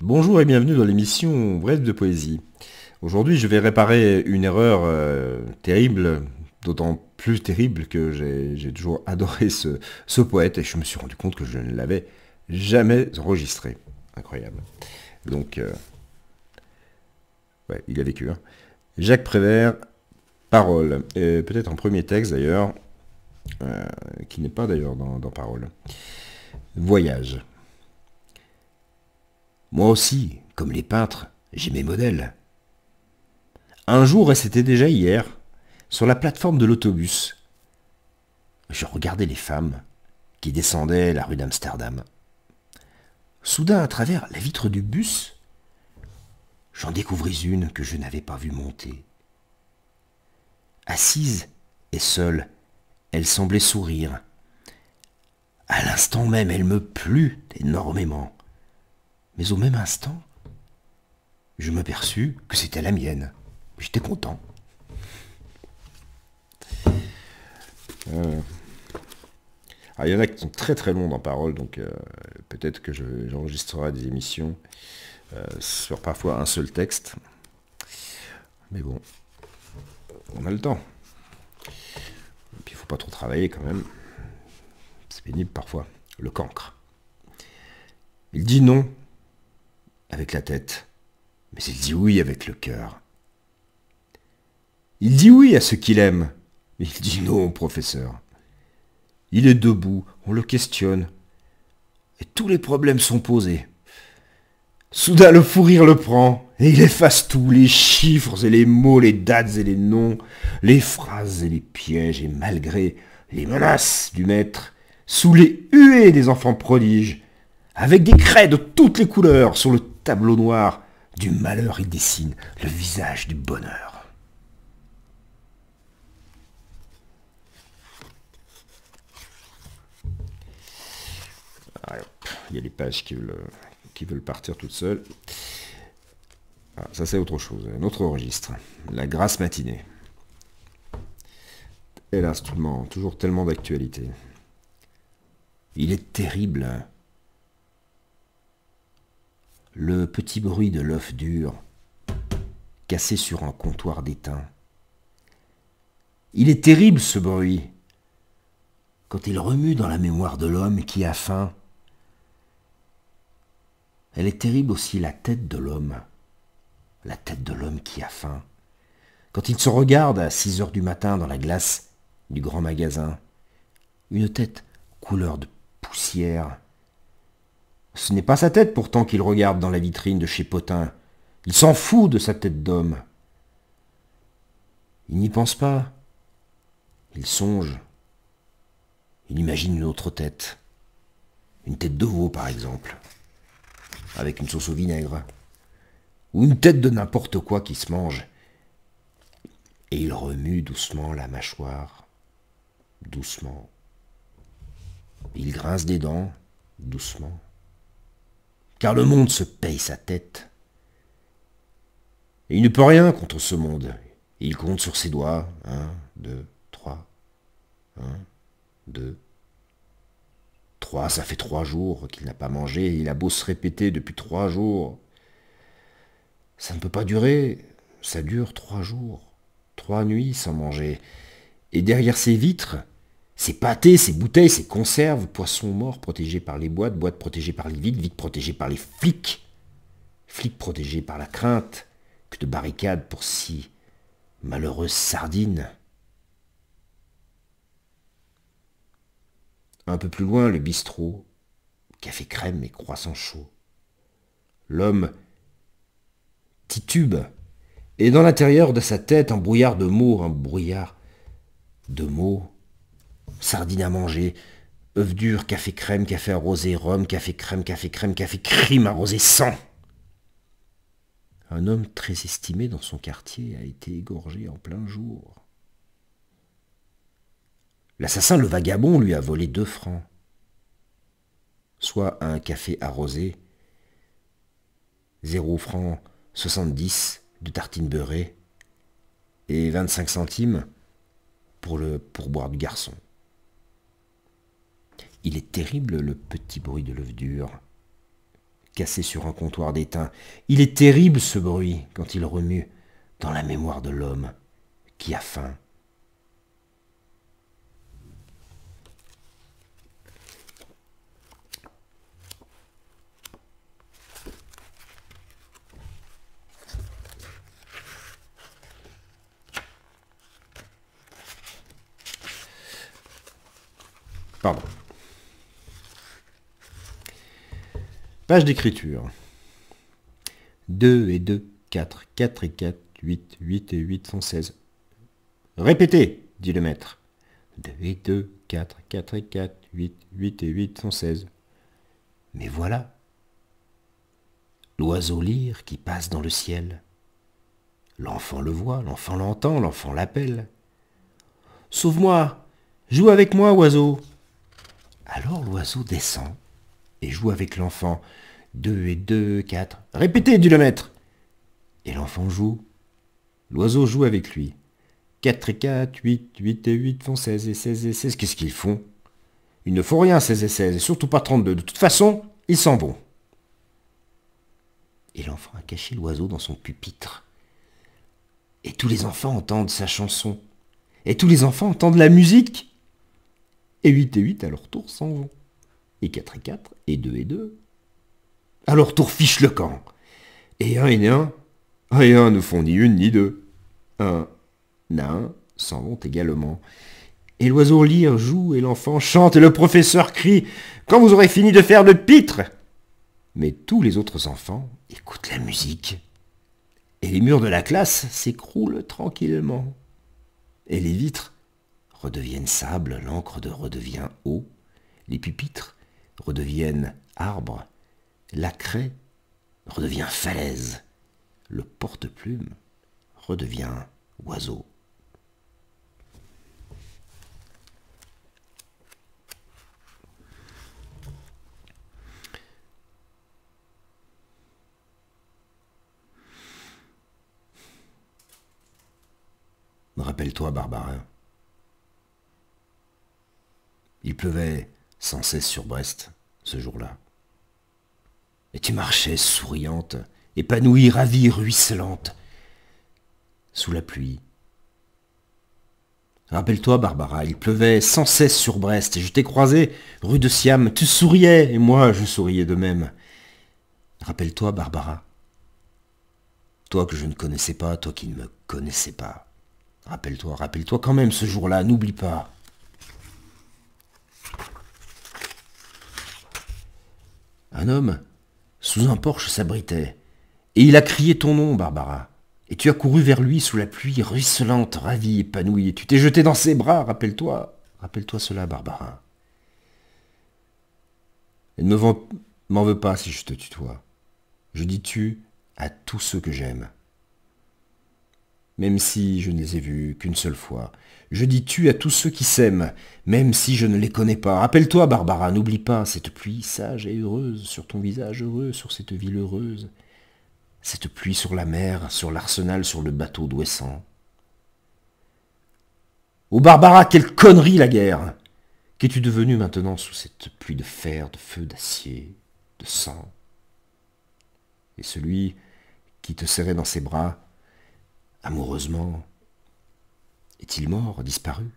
Bonjour et bienvenue dans l'émission Bref de Poésie. Aujourd'hui, je vais réparer une erreur terrible, d'autant plus terrible que j'ai toujours adoré ce poète et je me suis rendu compte que je ne l'avais jamais enregistré. Incroyable. Donc, ouais, il a vécu. Hein. Jacques Prévert, Parole. Et peut-être un premier texte d'ailleurs, qui n'est pas d'ailleurs dans Parole. Voyage. Moi aussi, comme les peintres, j'ai mes modèles. Un jour, et c'était déjà hier, sur la plateforme de l'autobus, je regardais les femmes qui descendaient la rue d'Amsterdam. Soudain, à travers la vitre du bus, j'en découvris une que je n'avais pas vue monter. Assise et seule, elle semblait sourire. À l'instant même, elle me plut énormément. Mais au même instant, je m'aperçus que c'était la mienne. J'étais content. Alors, il y en a qui sont très très longs dans Parole, donc peut-être que j'enregistrerai des émissions sur parfois un seul texte. Mais bon, on a le temps. Et puis il ne faut pas trop travailler quand même. C'est pénible parfois. Le cancre. Il dit non avec la tête, mais il dit oui avec le cœur. Il dit oui à ce qu'il aime, mais il dit non au professeur. Il est debout, on le questionne, et tous les problèmes sont posés. Soudain le fou rire le prend, et il efface tout, les chiffres et les mots, les dates et les noms, les phrases et les pièges, et malgré les menaces du maître, sous les huées des enfants prodiges, avec des craies de toutes les couleurs, sur le tableau noir du malheur, il dessine le visage du bonheur. Il y a les pages qui veulent partir toutes seules. Ah, ça c'est autre chose, un autre registre. La grasse matinée. Et l'instrument, toujours tellement d'actualité. Il est terrible. Le petit bruit de l'œuf dur, cassé sur un comptoir d'étain. Il est terrible ce bruit, quand il remue dans la mémoire de l'homme qui a faim. Elle est terrible aussi la tête de l'homme qui a faim. Quand il se regarde à 6 heures du matin dans la glace du grand magasin, une tête couleur de poussière. Ce n'est pas sa tête pourtant qu'il regarde dans la vitrine de chez Potin. Il s'en fout de sa tête d'homme. Il n'y pense pas. Il songe. Il imagine une autre tête. Une tête de veau par exemple, avec une sauce au vinaigre. Ou une tête de n'importe quoi qui se mange. Et il remue doucement la mâchoire. Doucement. Il grince des dents. Doucement. Car le monde se paye sa tête. Et il ne peut rien contre ce monde. Et il compte sur ses doigts. 1, 2, 3. 1, 2, 3. Ça fait 3 jours qu'il n'a pas mangé. Et il a beau se répéter depuis 3 jours. Ça ne peut pas durer. Ça dure 3 jours. 3 nuits sans manger. Et derrière ces vitres, ces pâtés, ces bouteilles, ces conserves, poissons morts protégés par les boîtes, boîtes protégées par les vides, vides protégées par les flics, flics protégés par la crainte que de barricades pour si malheureuses sardines. Un peu plus loin, le bistrot, café crème et croissant chaud. L'homme titube, et dans l'intérieur de sa tête, un brouillard de mots, sardines à manger, œufs durs, café crème, café arrosé, rhum, café crème, café crime arrosé, sang. Un homme très estimé dans son quartier a été égorgé en plein jour. L'assassin, le vagabond, lui a volé 2 francs, soit un café arrosé, 0 francs 70 de tartines beurrées et 25 centimes pour le pourboire du garçon. Il est terrible le petit bruit de l'œuf dur, cassé sur un comptoir d'étain. Il est terrible ce bruit quand il remue dans la mémoire de l'homme qui a faim. Pardon. Page d'écriture. 2 et 2, 4, 4 et 4, 8, 8 et 8 font 16. Répétez, dit le maître. 2 et 2, 4, 4 et 4, 8, 8 et 8 font 16. Mais voilà l'oiseau lyre qui passe dans le ciel. L'enfant le voit, l'enfant l'entend, l'enfant l'appelle. Sauve-moi, joue avec moi, oiseau. Alors l'oiseau descend et joue avec l'enfant. 2 et 2, 4. Répétez, dit le maître. Et l'enfant joue. L'oiseau joue avec lui. 4 et 4, 8, 8 et 8 font 16 et 16 et 16. Qu'est-ce qu'ils font? Ils ne font rien, 16 et 16, et surtout pas 32. De toute façon, ils s'en vont. Et l'enfant a caché l'oiseau dans son pupitre. Et tous les enfants entendent sa chanson. Et tous les enfants entendent la musique. Et 8 et 8 à leur tour s'en vont. Et 4 et 4, et 2 et 2. À leur tour fiche le camp. Et 1 et 1, ne font ni une ni deux. 1 s'en vont également. Et l'oiseau lyre joue, et l'enfant chante, et le professeur crie « Quand vous aurez fini de faire le pitre !» Mais tous les autres enfants écoutent la musique. Et les murs de la classe s'écroulent tranquillement. Et les vitres redeviennent sable, l'encre redevient eau, les pupitres redeviennent arbres, la craie redevient falaise, le porte-plume redevient oiseau. Rappelle-toi, Barbara. Il pleuvait sans cesse sur Brest, ce jour-là. Et tu marchais souriante, épanouie, ravie, ruisselante, sous la pluie. Rappelle-toi, Barbara, il pleuvait sans cesse sur Brest, et je t'ai croisée rue de Siam, tu souriais, et moi je souriais de même. Rappelle-toi, Barbara, toi que je ne connaissais pas, toi qui ne me connaissais pas. Rappelle-toi quand même ce jour-là, n'oublie pas. Un homme, sous un porche, s'abritait, et il a crié ton nom, Barbara. Et tu as couru vers lui sous la pluie ruisselante, ravie, épanouie, et tu t'es jeté dans ses bras, rappelle-toi cela, Barbara. Et ne m'en veux pas si je te tutoie. Je dis tu à tous ceux que j'aime. Même si je ne les ai vus qu'une seule fois. Je dis tu à tous ceux qui s'aiment, même si je ne les connais pas. Rappelle-toi, Barbara, n'oublie pas cette pluie sage et heureuse sur ton visage heureux, sur cette ville heureuse. Cette pluie sur la mer, sur l'arsenal, sur le bateau d'Ouessant. Oh Barbara, quelle connerie la guerre! Qu'es-tu devenue maintenant sous cette pluie de fer, de feu, d'acier, de sang? Et celui qui te serrait dans ses bras, amoureusement, est-il mort, disparu?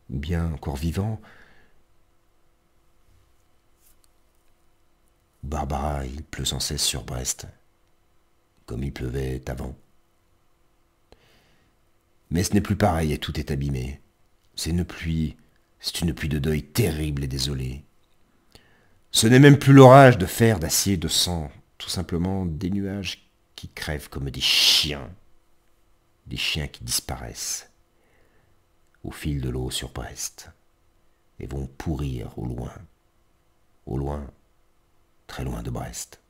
Ou bien encore vivant? Barbara, il pleut sans cesse sur Brest, comme il pleuvait avant. Mais ce n'est plus pareil et tout est abîmé. C'est une pluie de deuil terrible et désolée. Ce n'est même plus l'orage de fer, d'acier, de sang, tout simplement des nuages qui crèvent comme des chiens qui disparaissent au fil de l'eau sur Brest et vont pourrir au loin, très loin de Brest,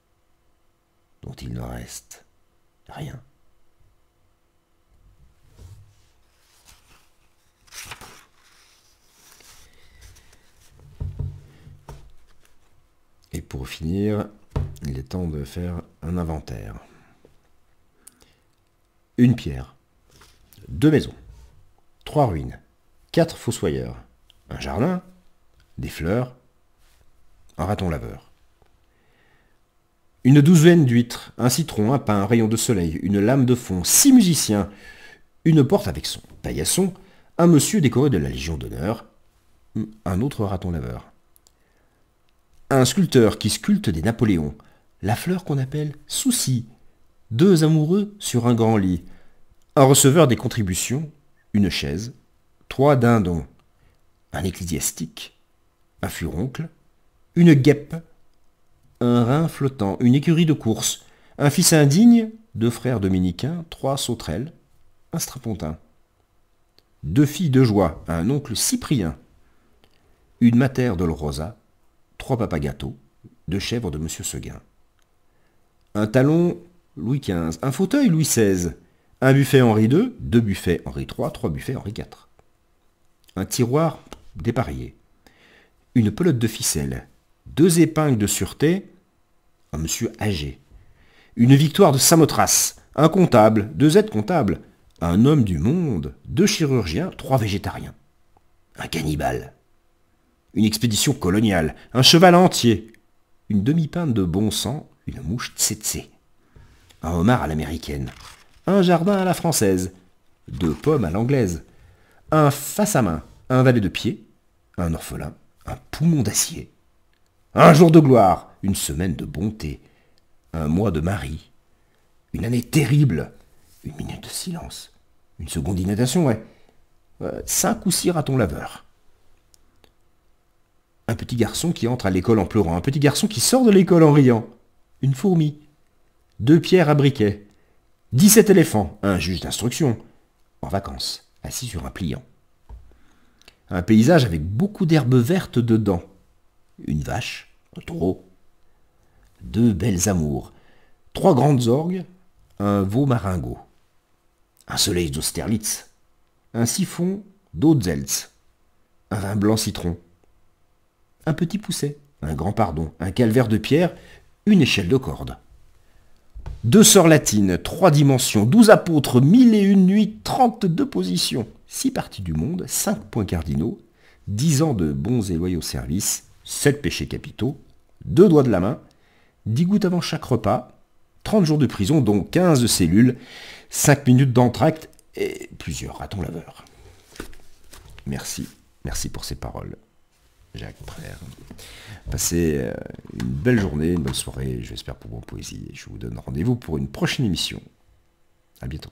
dont il ne reste rien. Et pour finir, il est temps de faire un inventaire. Une pierre, 2 maisons, 3 ruines, 4 fossoyeurs, un jardin, des fleurs, un raton laveur. une douzaine d'huîtres, un citron, un pain, un rayon de soleil, une lame de fond, 6 musiciens, une porte avec son paillasson, un monsieur décoré de la Légion d'honneur, un autre raton laveur. Un sculpteur qui sculpte des Napoléons, la fleur qu'on appelle souci, 2 amoureux sur un grand lit, un receveur des contributions, une chaise, 3 dindons, un ecclésiastique, un furoncle, une guêpe, un rein flottant, une écurie de course, un fils indigne, 2 frères dominicains, 3 sauterelles, un strapontin, 2 filles de joie, un oncle Cyprien, une mater Dolorosa, 3 papagâteaux, 2 chèvres de Monsieur Seguin, un talon Louis XV, un fauteuil Louis XVI, un buffet Henri II, 2 buffets Henri III, 3 buffets Henri IV, un tiroir dépareillé, une pelote de ficelle, 2 épingles de sûreté, un monsieur âgé, une victoire de Samothrace, un comptable, 2 aides comptables, un homme du monde, 2 chirurgiens, 3 végétariens, un cannibale, une expédition coloniale, un cheval entier, une demi-pinte de bon sang, une mouche tsetse, un homard à l'américaine, un jardin à la française, 2 pommes à l'anglaise, un face à main, un valet de pied, un orphelin, un poumon d'acier, un jour de gloire, une semaine de bonté, un mois de Marie, une année terrible, une minute de silence, une seconde d'inondation, 5 ou 6 ratons laveurs. Un petit garçon qui entre à l'école en pleurant, un petit garçon qui sort de l'école en riant, une fourmi, 2 pierres à briquet, 17 éléphants, un juge d'instruction, en vacances, assis sur un pliant. Un paysage avec beaucoup d'herbes vertes dedans, une vache, un taureau, 2 belles amours, 3 grandes orgues, un veau maringot, un soleil d'Austerlitz, un siphon d'eau de Zeltz, un vin blanc citron, un petit pousset, un grand pardon, un calvaire de pierre, une échelle de corde. 2 sœurs latines, 3 dimensions, 12 apôtres, 1001 nuits, 32 positions, 6 parties du monde, 5 points cardinaux, 10 ans de bons et loyaux services, 7 péchés capitaux, 2 doigts de la main, 10 gouttes avant chaque repas, 30 jours de prison, dont 15 de cellules, 5 minutes d'entracte et plusieurs ratons laveurs. Merci pour ces paroles, Jacques Prévert. Passez une belle journée, une bonne soirée, j'espère pour vos poésies. Je vous donne rendez-vous pour une prochaine émission. À bientôt.